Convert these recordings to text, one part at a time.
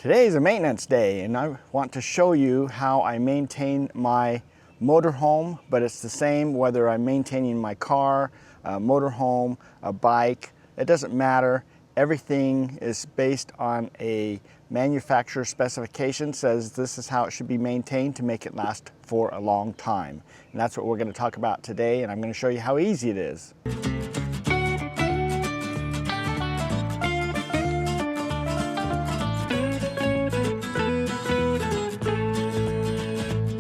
Today is a maintenance day and I want to show you how I maintain my motorhome, but it's the same whether I'm maintaining my car, a motorhome, a bike. It doesn't matter. Everything is based on a manufacturer specification, says this is how it should be maintained to make it last for a long time. And that's what we're going to talk about today, and I'm going to show you how easy it is.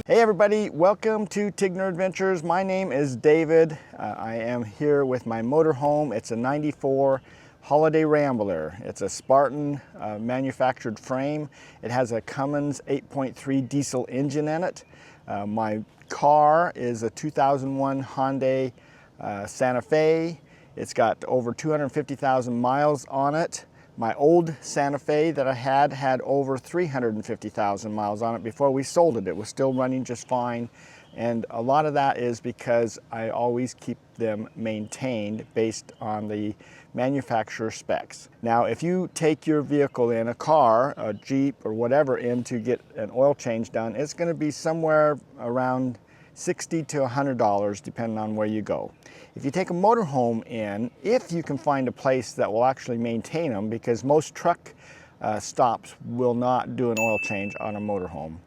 Hey everybody, welcome to Tigner Adventures. My name is David. I am here with my motorhome. It's a 94 Holiday Rambler. It's a Spartan manufactured frame. It has a Cummins 8.3 diesel engine in it. My car is a 2001 Hyundai Santa Fe. It's got over 250,000 miles on it. My old Santa Fe that I had over 350,000 miles on it before we sold it. It was still running just fine. And a lot of that is because I always keep them maintained based on the manufacturer specs. Now, if you take your vehicle in, a car, a Jeep or whatever, in to get an oil change done, it's going to be somewhere around $60 to $100 depending on where you go. If you take a motorhome in, if you can find a place that will actually maintain them, because most truck stops will not do an oil change on a motorhome.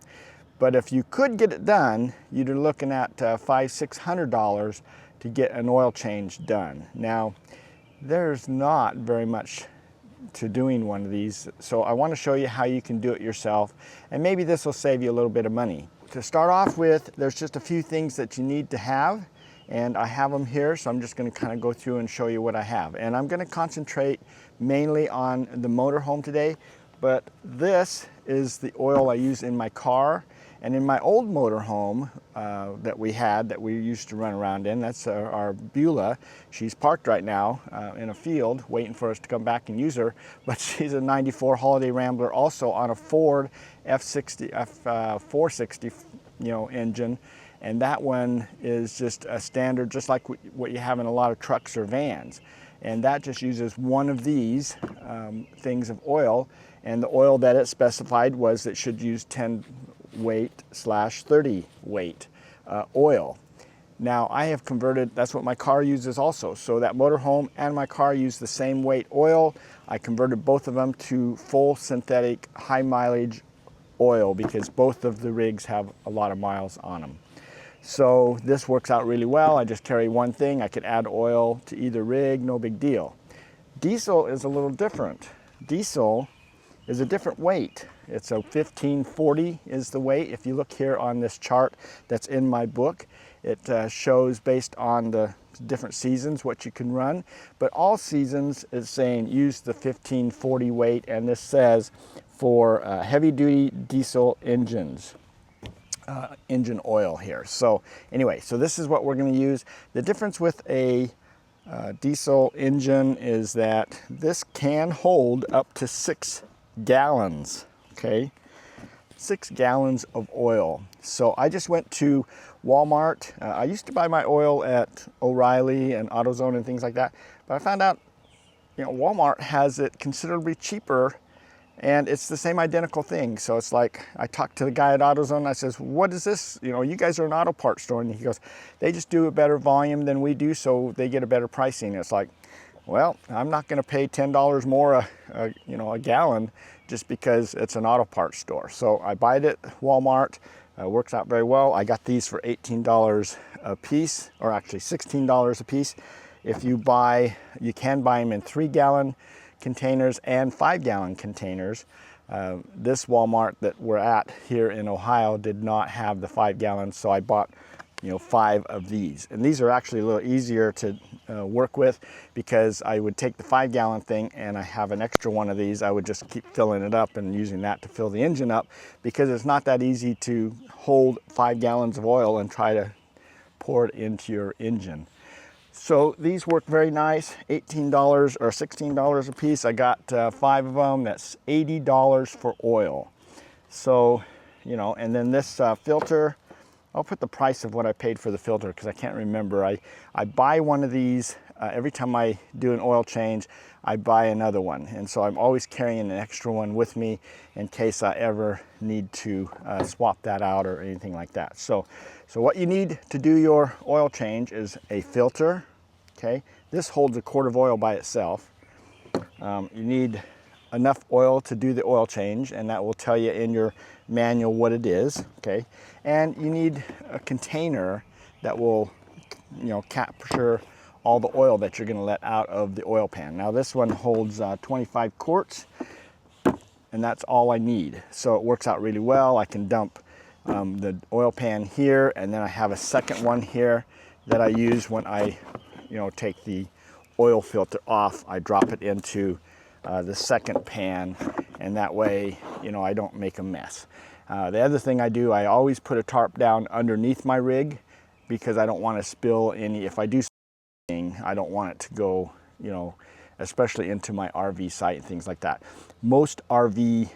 But if you could get it done, you'd be looking at $500–600 to get an oil change done. Now, there's not very much to doing one of these, so I want to show you how you can do it yourself, and maybe this will save you a little bit of money. To start off with, there's just a few things that you need to have, and I have them here, so I'm just going to kind of go through and show you what I have. And I'm going to concentrate mainly on the motorhome today, but this is the oil I use in my car. And in my old motorhome that we used to run around in, that's our Beulah. She's parked right now in a field waiting for us to come back and use her, but she's a 94 Holiday Rambler also on a Ford F460 engine. And that one is just a standard, just like what you have in a lot of trucks or vans. And that just uses one of these things of oil. And the oil that it specified was it should use 10 weight/30 weight oil. Now I have converted, that's what my car uses also. So that motorhome and my car use the same weight oil. I converted both of them to full synthetic high mileage oil because both of the rigs have a lot of miles on them. So this works out really well. I just carry one thing. I could add oil to either rig, no big deal. Diesel is a little different. Diesel is a different weight. It's a 1540 is the weight. If you look here on this chart that's in my book, it shows based on the different seasons what you can run, but all seasons is saying use the 1540 weight, and this says for heavy duty diesel engines. Engine oil here. So anyway, so this is what we're going to use. The difference with a diesel engine is that this can hold up to 6 gallons, okay? 6 gallons of oil. So I just went to Walmart. I used to buy my oil at O'Reilly and AutoZone and things like that, but I found out, Walmart has it considerably cheaper, and it's the same identical thing. So it's like, I talked to the guy at AutoZone, I says, what is this? You guys are an auto parts store. And he goes, they just do a better volume than we do, so they get a better pricing. It's like, well, I'm not going to pay $10 more a gallon just because it's an auto parts store. So I buy it at Walmart. Works out very well. I got these for $18 a piece, or actually $16 a piece. If you can buy them in 3-gallon containers and 5-gallon containers. This Walmart that we're at here in Ohio did not have the 5-gallon, so I bought 5 of these. And these are actually a little easier to work with because I would take the 5-gallon thing and I have an extra one of these. I would just keep filling it up and using that to fill the engine up because it's not that easy to hold 5 gallons of oil and try to pour it into your engine. So these work very nice, $18 or $16 a piece. I got 5 of them. That's $80 for oil. So, and then this filter, I'll put the price of what I paid for the filter because I can't remember. I buy one of these every time I do an oil change, I buy another one. And so I'm always carrying an extra one with me in case I ever need to swap that out or anything like that. So what you need to do your oil change is a filter, okay? This holds a quart of oil by itself. You need enough oil to do the oil change, and that will tell you in your manual what it is, okay? And you need a container that will, you know, capture all the oil that you're going to let out of the oil pan. Now this one holds 25 quarts, and that's all I need. So it works out really well. I can dump the oil pan here, and then I have a second one here that I use when I, you know, take the oil filter off. I drop it into the second pan, and that way, you know, I don't make a mess. The other thing I do, I always put a tarp down underneath my rig because I don't want to spill any. If I do something, I don't want it to go, you know, especially into my RV site and things like that. Most RV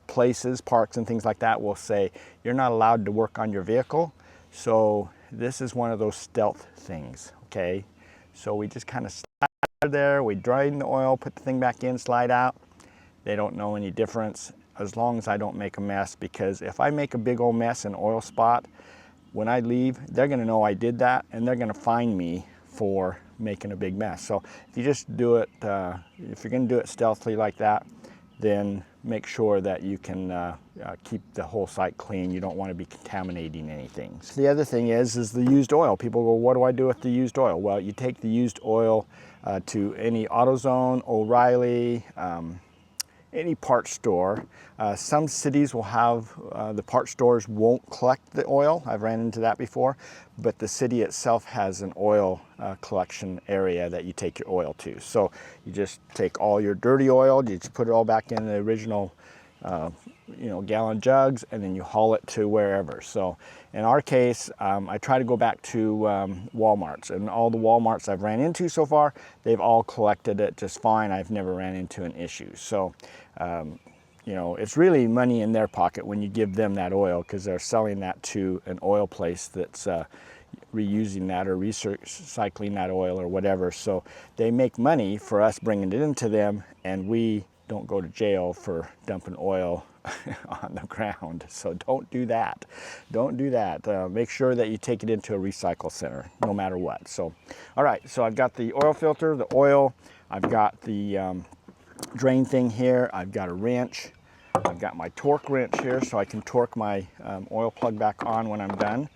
places, parks and things like that will say you're not allowed to work on your vehicle. So this is one of those stealth things, okay? So we just kind of slide there, we drain the oil, put the thing back in, slide out. They don't know any difference as long as I don't make a mess, because if I make a big old mess in oil spot, when I leave, they're gonna know I did that, and they're gonna fine me for making a big mess. So if you just do it, if you're gonna do it stealthily like that, then make sure that you can keep the whole site clean. You don't want to be contaminating anything. So the other thing is the used oil. People go, what do I do with the used oil? Well, you take the used oil to any AutoZone, O'Reilly, any parts store. Some cities will have, the parts stores won't collect the oil. I've ran into that before, but the city itself has an oil collection area that you take your oil to. So you just take all your dirty oil, you just put it all back in the original you know, gallon jugs, and then you haul it to wherever. So in our case, I try to go back to Walmarts, and all the Walmarts I've ran into so far, they've all collected it just fine. I've never ran into an issue. So you know, it's really money in their pocket when you give them that oil, because they're selling that to an oil place that's reusing that or recycling that oil or whatever. So they make money for us bringing it into them, and we don't go to jail for dumping oil on the ground. So don't do that. Don't do that. Make sure that you take it into a recycle center, no matter what. So, all right, so I've got the oil filter, the oil, I've got the drain thing here, I've got a wrench, I've got my torque wrench here so I can torque my oil plug back on when I'm done.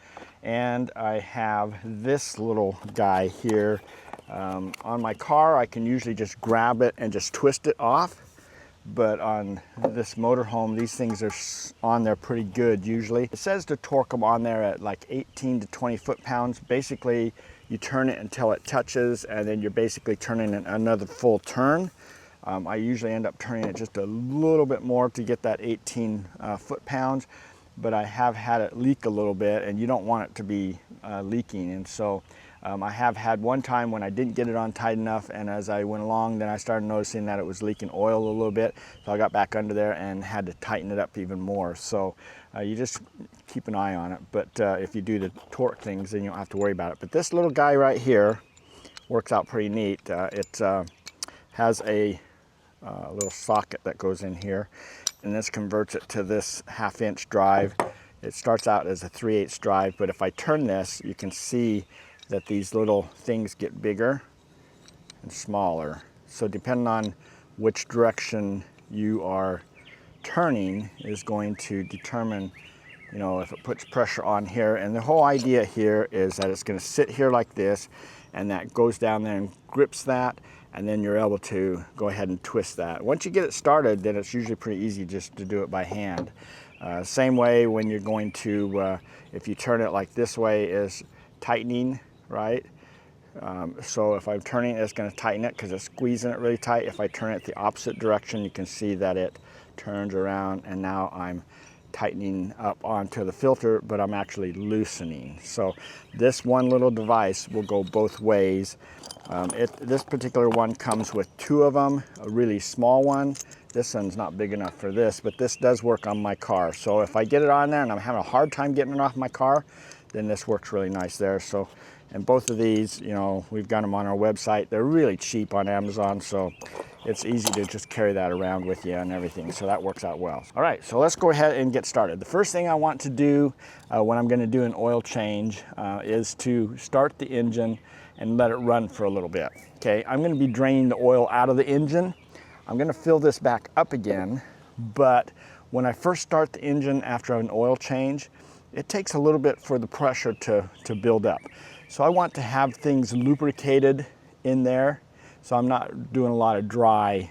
And I have this little guy here. On my car, I can usually just grab it and just twist it off. But on this motorhome, these things are on there pretty good usually. It says to torque them on there at like 18 to 20 foot-pounds. Basically, you turn it until it touches, and then you're basically turning it another full turn. I usually end up turning it just a little bit more to get that 18 foot-pounds, but I have had it leak a little bit, and you don't want it to be leaking. And so I have had one time when I didn't get it on tight enough, and as I went along, then I started noticing that it was leaking oil a little bit. So I got back under there and had to tighten it up even more. So you just keep an eye on it. But if you do the torque things, then you don't have to worry about it. But this little guy right here works out pretty neat. It has a little socket that goes in here, and this converts it to this 1/2-inch drive. It starts out as a 3/8 drive, but if I turn this, you can see that these little things get bigger and smaller. So depending on which direction you are turning is going to determine, you know, if it puts pressure on here. And the whole idea here is that it's going to sit here like this, and that goes down there and grips that, and then you're able to go ahead and twist that. Once you get it started, then it's usually pretty easy just to do it by hand. Same way when you're going to, if you turn it like this way, is tightening, right? So if I'm turning it, it's going to tighten it because it's squeezing it really tight. If I turn it the opposite direction, you can see that it turns around, and now I'm tightening up onto the filter, but I'm actually loosening. So this one little device will go both ways. This particular one comes with 2 of them, a really small one. This one's not big enough for this, but this does work on my car. So if I get it on there and I'm having a hard time getting it off my car, then this works really nice there. So And both of these, you know, we've got them on our website. They're really cheap on Amazon, so it's easy to just carry that around with you and everything. So that works out well. All right, so let's go ahead and get started. The first thing I want to do when I'm going to do an oil change is to start the engine and let it run for a little bit. Okay, I'm going to be draining the oil out of the engine. I'm going to fill this back up again, but when I first start the engine after an oil change, it takes a little bit for the pressure to build up. So I want to have things lubricated in there, so I'm not doing a lot of dry,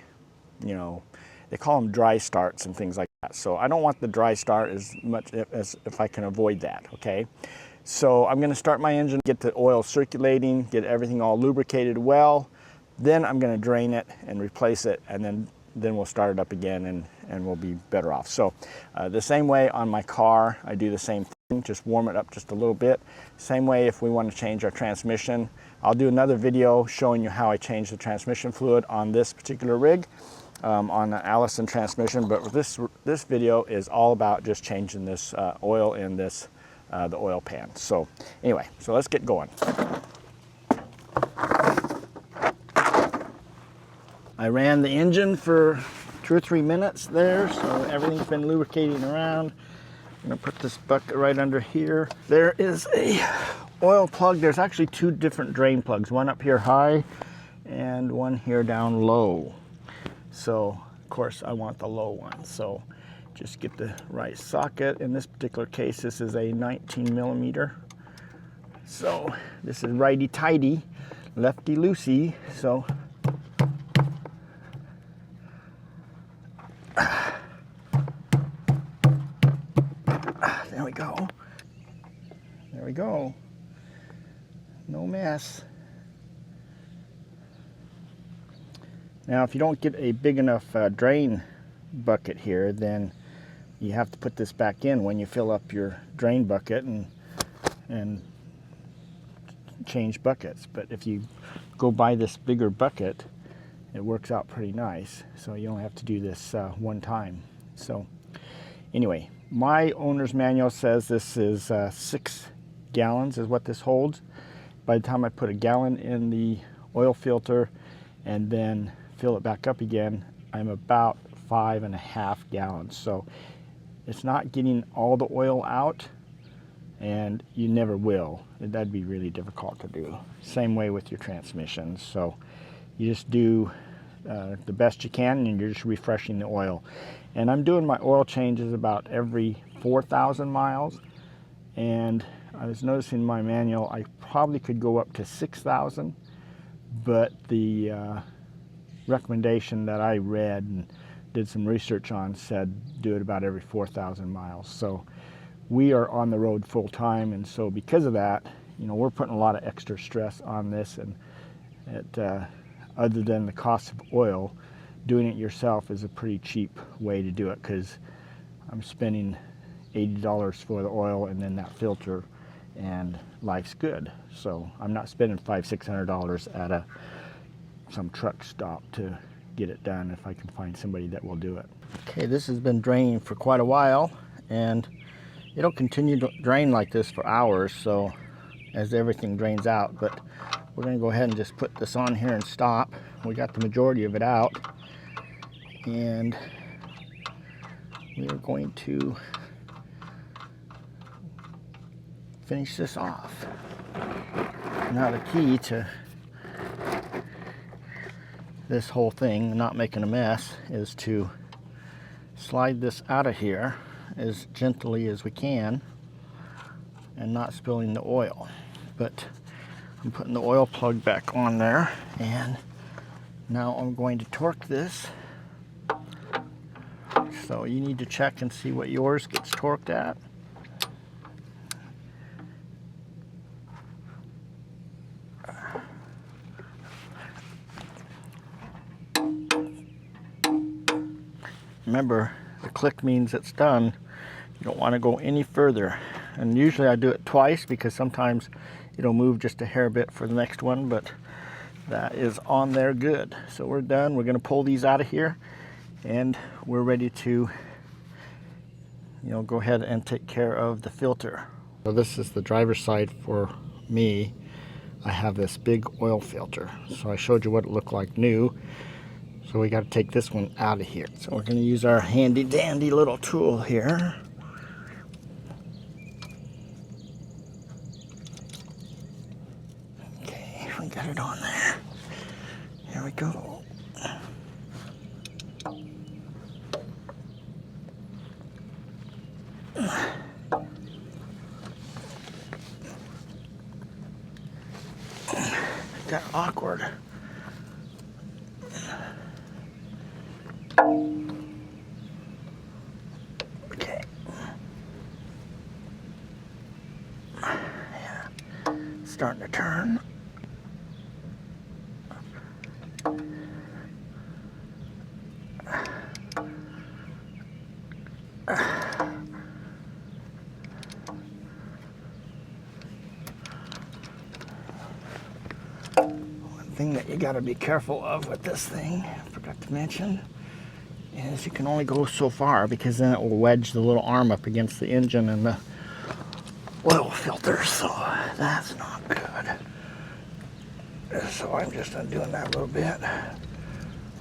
you know, they call them dry starts and things like that. So I don't want the dry start as much as if I can avoid that, okay? So I'm going to start my engine, get the oil circulating, get everything all lubricated well. Then I'm going to drain it and replace it, and then we'll start it up again and we'll be better off. So the same way on my car, I do the same thing, just warm it up just a little bit. Same way if we want to change our transmission. I'll do another video showing you how I change the transmission fluid on this particular rig, on the Allison transmission, but this video is all about just changing this oil in this, the oil pan. So anyway, so let's get going. I ran the engine for 2 or 3 minutes there, so everything's been lubricating around. I'm gonna put this bucket right under here. There is a oil plug. There's actually 2 different drain plugs, one up here high and one here down low. So of course I want the low one. So just get the right socket. In this particular case, this is a 19 millimeter. So this is righty tighty, lefty loosey. So there we go. There we go. No mess. Now, if you don't get a big enough drain bucket here, then you have to put this back in when you fill up your drain bucket and change buckets. But if you go buy this bigger bucket, it works out pretty nice. So you only have to do this one time. So anyway, my owner's manual says this is 6 gallons is what this holds. By the time I put a gallon in the oil filter and then fill it back up again, I'm about 5.5 gallons. So it's not getting all the oil out, and you never will. That'd be really difficult to do. Same way with your transmissions. So you just do the best you can, and you're just refreshing the oil. And I'm doing my oil changes about every 4,000 miles. And I was noticing in my manual, I probably could go up to 6,000, but the recommendation that I read and did some research on said do it about every 4,000 miles. So we are on the road full time, and so because of that, you know, we're putting a lot of extra stress on this, and it, other than the cost of oil, doing it yourself is a pretty cheap way to do it, because I'm spending $80 for the oil and then that filter, and life's good. So I'm not spending $500–600 at some truck stop to get it done if I can find somebody that will do it. Okay, this has been draining for quite a while, and it'll continue to drain like this for hours, so as everything drains out. But we're going to go ahead and just put this on here and stop. We got the majority of it out, and we are going to finish this off. Now the key to this whole thing, not making a mess, is to slide this out of here as gently as we can and not spilling the oil. But I'm putting the oil plug back on there, and now I'm going to torque this. So you need to check and see what yours gets torqued at. Remember, the click means it's done. You don't want to go any further. And usually I do it twice, because sometimes it'll move just a hair bit for the next one, but that is on there good. So we're done. We're going to pull these out of here, and we're ready to, you know, go ahead and take care of the filter. So this is the driver's side for me. I have this big oil filter. So I showed you what it looked like new. So we got to take this one out of here. So we're going to use our handy dandy little tool here. Okay, we got it on there. Here we go. Got awkward. Okay. Yeah. Starting to turn. Thing that you got to be careful of with this thing, I forgot to mention, is you can only go so far because then it will wedge the little arm up against the engine and the oil filter, so that's not good. So I'm just undoing that a little bit,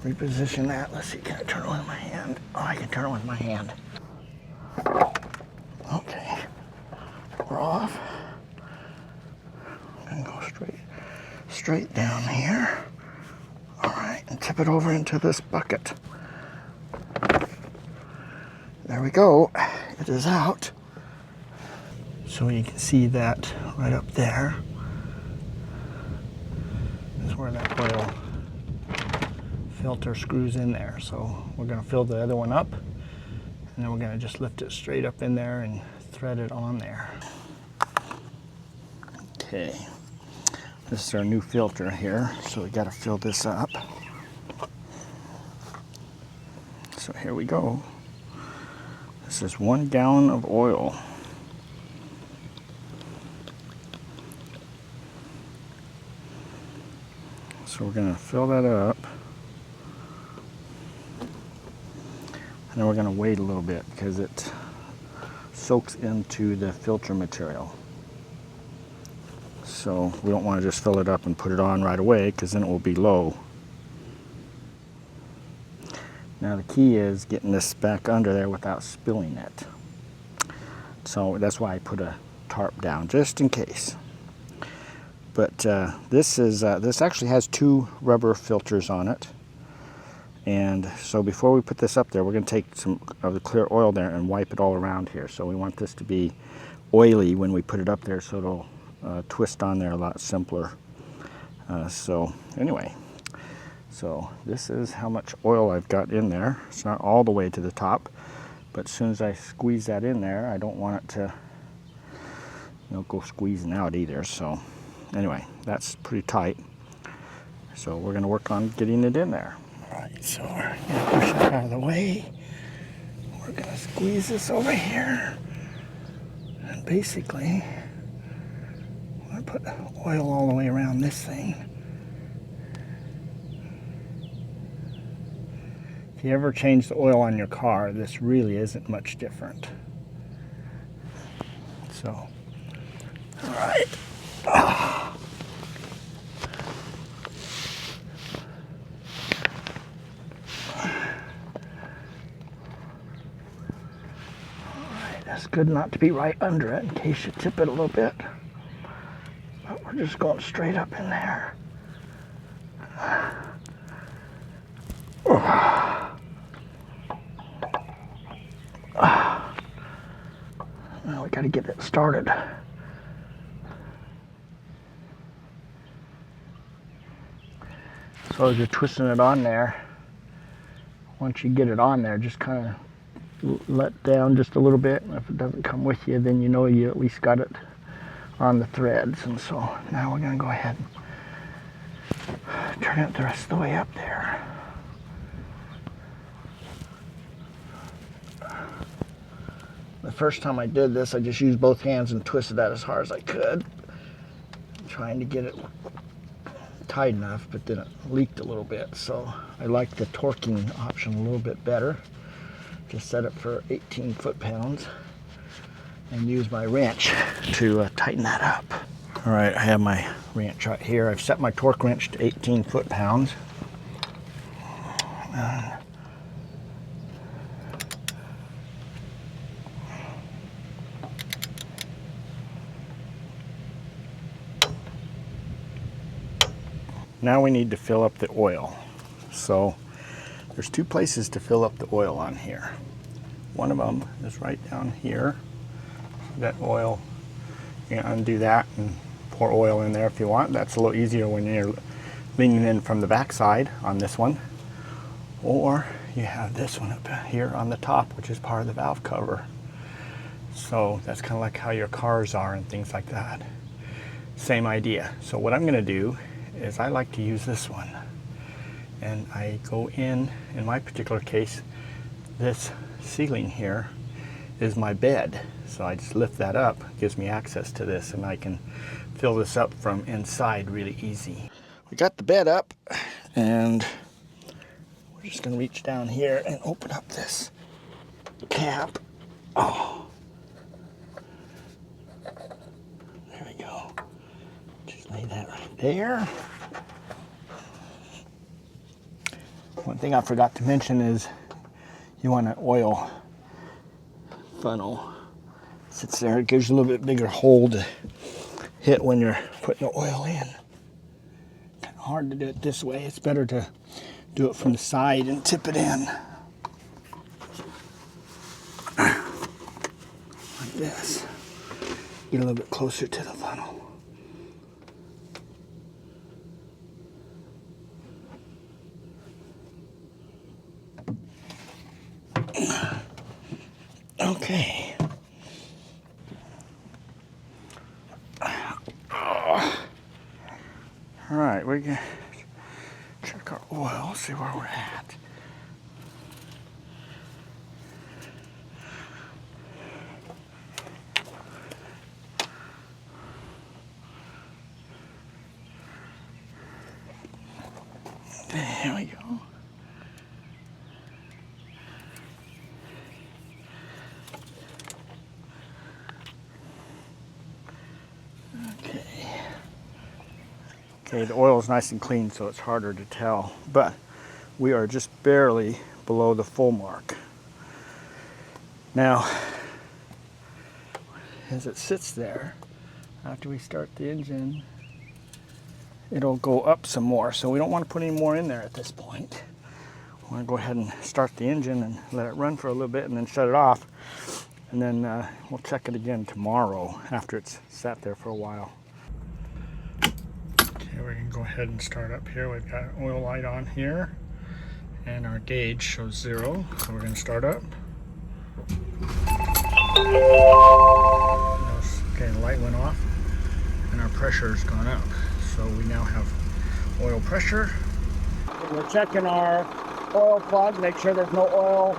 reposition that. Let's see, can I turn it with my hand? Oh, I can turn it with my hand. Okay, we're off. I'm gonna go straight down here. All right, and tip it over into this bucket. There we go. It is out. So you can see that right up there is where that oil filter screws in there. So we're going to fill the other one up, and then we're going to just lift it straight up in there and thread it on there. Okay. This is our new filter here, so we got to fill this up. So here we go. This is 1 gallon of oil. So we're going to fill that up. And then we're going to wait a little bit because it soaks into the filter material. So we don't want to just fill it up and put it on right away because then it will be low. Now the key is getting this back under there without spilling it. So that's why I put a tarp down, just in case. But this actually has 2 rubber filters on it. And so before we put this up there, we're going to take some of the clear oil there and wipe it all around here. So we want this to be oily when we put it up there, so it'll twist on there a lot simpler. So anyway, so this is how much oil I've got in there. It's not all the way to the top, but as soon as I squeeze that in there, I don't want it to, go squeezing out either. So anyway, that's pretty tight. So we're going to work on getting it in there. All right, so we're going to push that out of the way. We're going to squeeze this over here, and basically I put oil all the way around this thing. If you ever change the oil on your car, this really isn't much different. So, all right. All right, that's good not to be right under it in case you tip it a little bit. But we're just going straight up in there. Now we got to get it started. So as you're twisting it on there, once you get it on there, just kind of let down just a little bit. And if it doesn't come with you, then you know you at least got it on the threads. And so now we're going to go ahead and turn it the rest of the way up there. The first time I did this, I just used both hands and twisted that as hard as I could, trying to get it tight enough, but then it leaked a little bit. So I like the torquing option a little bit better. Just set it for 18 foot-pounds and use my wrench to tighten that up. All right, I have my wrench right here. I've set my torque wrench to 18 foot-pounds. Now we need to fill up the oil. So there's two places to fill up the oil on here. One of them is right down here. That oil, you can undo that and pour oil in there if you want. That's a little easier when you're leaning in from the back side on this one. Or you have this one up here on the top, which is part of the valve cover. So that's kind of like how your cars are and things like that. Same idea. So what I'm going to do is I like to use this one, and I go in my particular case, this ceiling here is my bed, so I just lift that up, gives me access to this, and I can fill this up from inside really easy. We got the bed up, and we're just going to reach down here and open up this cap. Oh, there we go. Just lay that right there. One thing I forgot to mention is you want an oil funnel. It sits there, it gives you a little bit bigger hole to hit when you're putting the oil in. Kind of hard to do it this way. It's better to do it from the side and tip it in. Like this. Get a little bit closer to the funnel. Okay. All right, we're gonna check our oil, see where we're at. There we go. Okay, the oil is nice and clean, so it's harder to tell, but we are just barely below the full mark. Now, as it sits there, after we start the engine, it'll go up some more, so we don't want to put any more in there at this point. We want to go ahead and start the engine and let it run for a little bit and then shut it off, and then we'll check it again tomorrow after it's sat there for a while. We can go ahead and start up here. We've got an oil light on here, and our gauge shows 0, so we're going to start up. Okay, the light went off, and our pressure has gone up. So we now have oil pressure. We're checking our oil plug, make sure there's no oil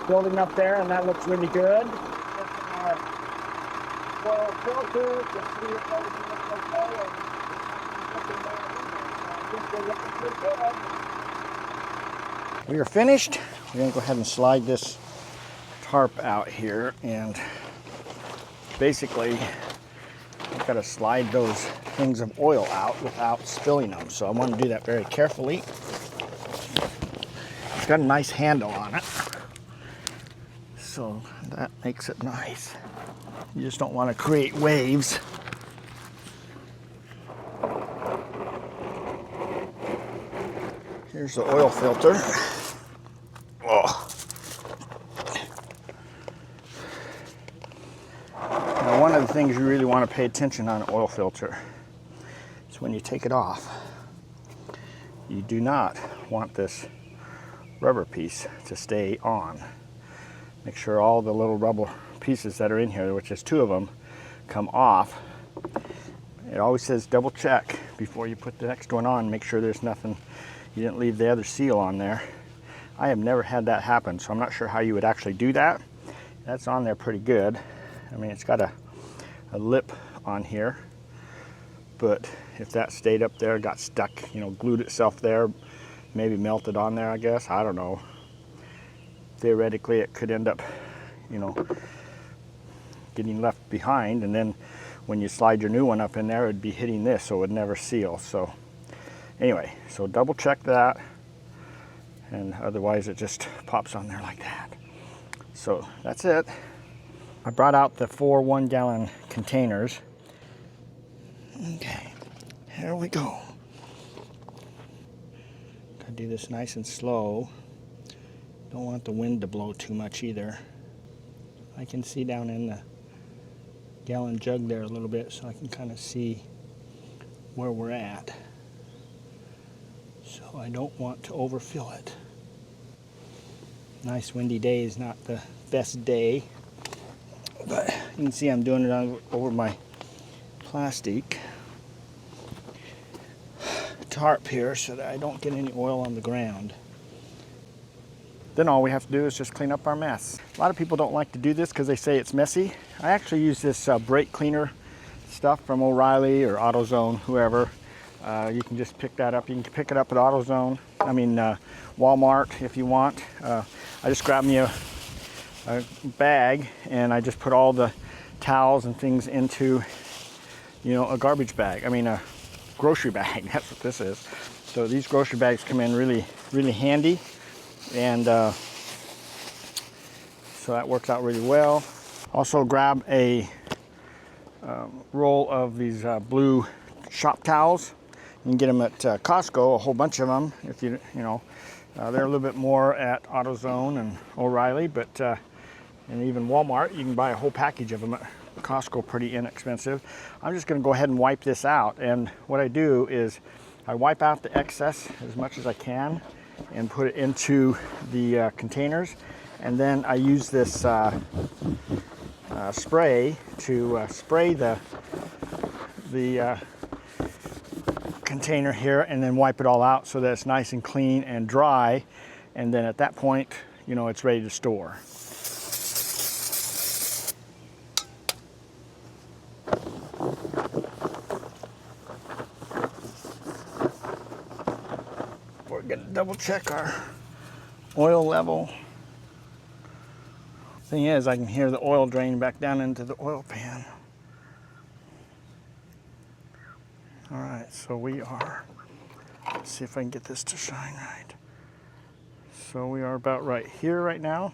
building up there, and that looks really good. Checking our oil filter to see if everything looks okay. We are finished. We're going to go ahead and slide this tarp out here, and basically I've got to slide those things of oil out without spilling them, so I want to do that very carefully. It's got a nice handle on it, so that makes it nice. You just don't want to create waves. Here's the oil filter. Oh. Now, one of the things you really want to pay attention on an oil filter is when you take it off. You do not want this rubber piece to stay on. Make sure all the little rubber pieces that are in here, which is 2 of them, come off. It always says double check before you put the next one on. Make sure there's nothing. You didn't leave the other seal on there. I have never had that happen, so I'm not sure how you would actually do that. That's on there pretty good. I mean, it's got a lip on here, but if that stayed up there, got stuck, you know, glued itself there, maybe melted on there, I guess, I don't know. Theoretically, it could end up, you know, getting left behind, and then when you slide your new one up in there, it would be hitting this, so it would never seal. So anyway, so double check that, and otherwise it just pops on there like that. So that's it. I brought out the 4 1-gallon containers. Okay, here we go. Gotta do this nice and slow. Don't want the wind to blow too much either. I can see down in the gallon jug there a little bit, so I can kind of see where we're at. So I don't want to overfill it. Nice windy day is not the best day, but you can see I'm doing it over my plastic tarp here so that I don't get any oil on the ground. Then all we have to do is just clean up our mess. A lot of people don't like to do this because they say it's messy. I actually use this brake cleaner stuff from O'Reilly or AutoZone, whoever. You can just pick that up. You can pick it up at AutoZone. I mean Walmart if you want. I just grabbed me a bag and I just put all the towels and things into, you know, a garbage bag. I mean a grocery bag. That's what this is. So these grocery bags come in really handy, and so that works out really well. Also grab a roll of these blue shop towels. You can get them at Costco, a whole bunch of them. If you know, they're a little bit more at AutoZone and O'Reilly, but and even Walmart, you can buy a whole package of them at Costco, pretty inexpensive. I'm just going to go ahead and wipe this out, and what I do is I wipe out the excess as much as I can and put it into the containers, and then I use this spray to spray the container here, and then wipe it all out so that it's nice and clean and dry, and then at that point, you know, it's ready to store. We're gonna double check our oil level. Thing is, I can hear the oil drain back down into the oil pan. All right, so we are, let's see if I can get this to shine right. So we are about right here right now.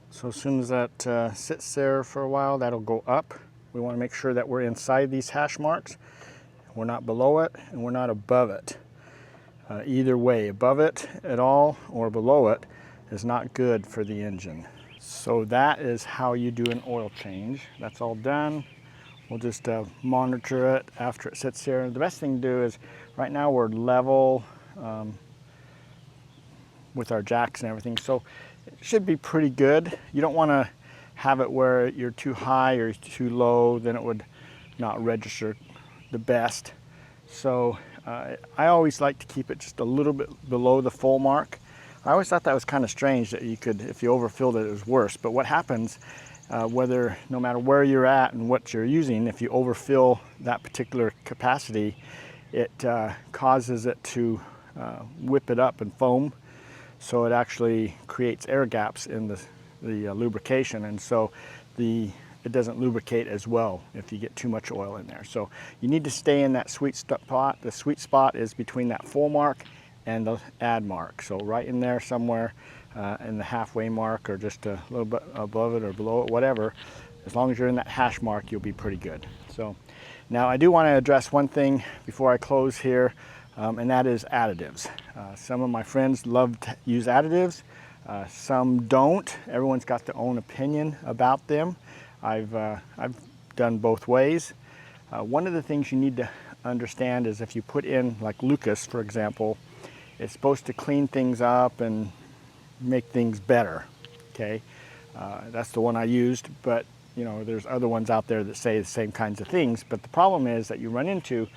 So as soon as that sits there for a while, that'll go up. We want to make sure that we're inside these hash marks. We're not below it and we're not above it. Either way, above it at all or below it is not good for the engine. So that is how you do an oil change. That's all done. We'll just monitor it after it sits here. The best thing to do is, right now we're level with our jacks and everything, so it should be pretty good. You don't want to have it where you're too high or too low, then it would not register the best. So I always like to keep it just a little bit below the full mark. I always thought that was kind of strange that you could, if you overfilled it, it was worse. But what happens, no matter where you're at and what you're using, if you overfill that particular capacity, it causes it to whip it up and foam. So it actually creates air gaps in the lubrication, and so it doesn't lubricate as well if you get too much oil in there. So you need to stay in that sweet spot. The sweet spot is between that full mark and the add mark. So right in there somewhere in the halfway mark, or just a little bit above it or below it, whatever. As long as you're in that hash mark, you'll be pretty good. So now I do want to address one thing before I close here, and that is additives. Some of my friends love to use additives. Some don't. Everyone's got their own opinion about them. I've done both ways. One of the things you need to understand is if you put in, like Lucas, for example, it's supposed to clean things up and make things better. Okay, that's the one I used, but you know, there's other ones out there that say the same kinds of things. But the problem is that you run into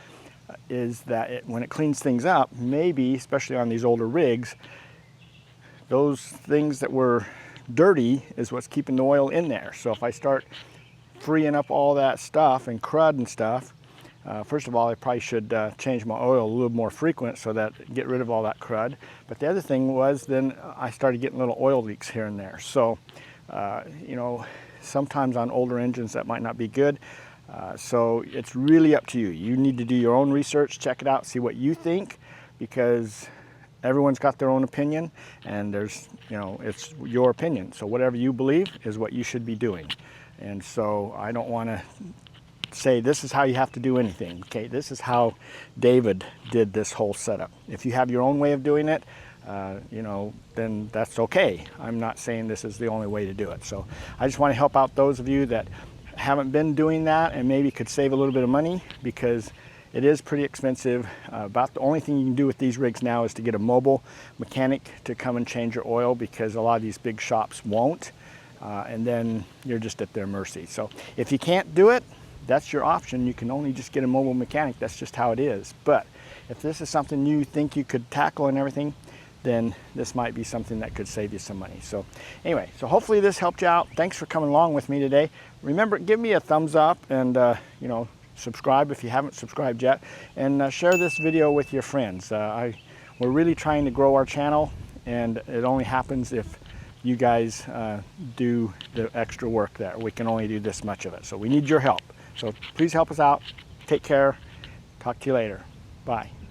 is that when it cleans things up, maybe, especially on these older rigs, those things that were dirty is what's keeping the oil in there. So if I start freeing up all that stuff and crud and stuff, first of all, I probably should change my oil a little more frequent so that get rid of all that crud. But the other thing was, then I started getting little oil leaks here and there. So you know, sometimes on older engines that might not be good. So it's really up to you. You need to do your own research, check it out, see what you think, because everyone's got their own opinion, and there's, you know, it's your opinion. So whatever you believe is what you should be doing. And so I don't want to say this is how you have to do anything. Okay, this is how David did this whole setup. If you have your own way of doing it, you know, then that's okay. I'm not saying this is the only way to do it. So I just want to help out those of you that haven't been doing that and maybe could save a little bit of money, because it is pretty expensive. About the only thing you can do with these rigs now is to get a mobile mechanic to come and change your oil, because a lot of these big shops won't, and then you're just at their mercy. So if you can't do it, that's your option. You can only just get a mobile mechanic. That's just how it is. But if this is something you think you could tackle and everything, then this might be something that could save you some money. So anyway, so hopefully this helped you out. Thanks for coming along with me today. Remember, give me a thumbs up, and you know, subscribe if you haven't subscribed yet, and share this video with your friends. We're really trying to grow our channel, and it only happens if you guys do the extra work there. We can only do this much of it, so we need your help. So please help us out. Take care. Talk to you later. Bye.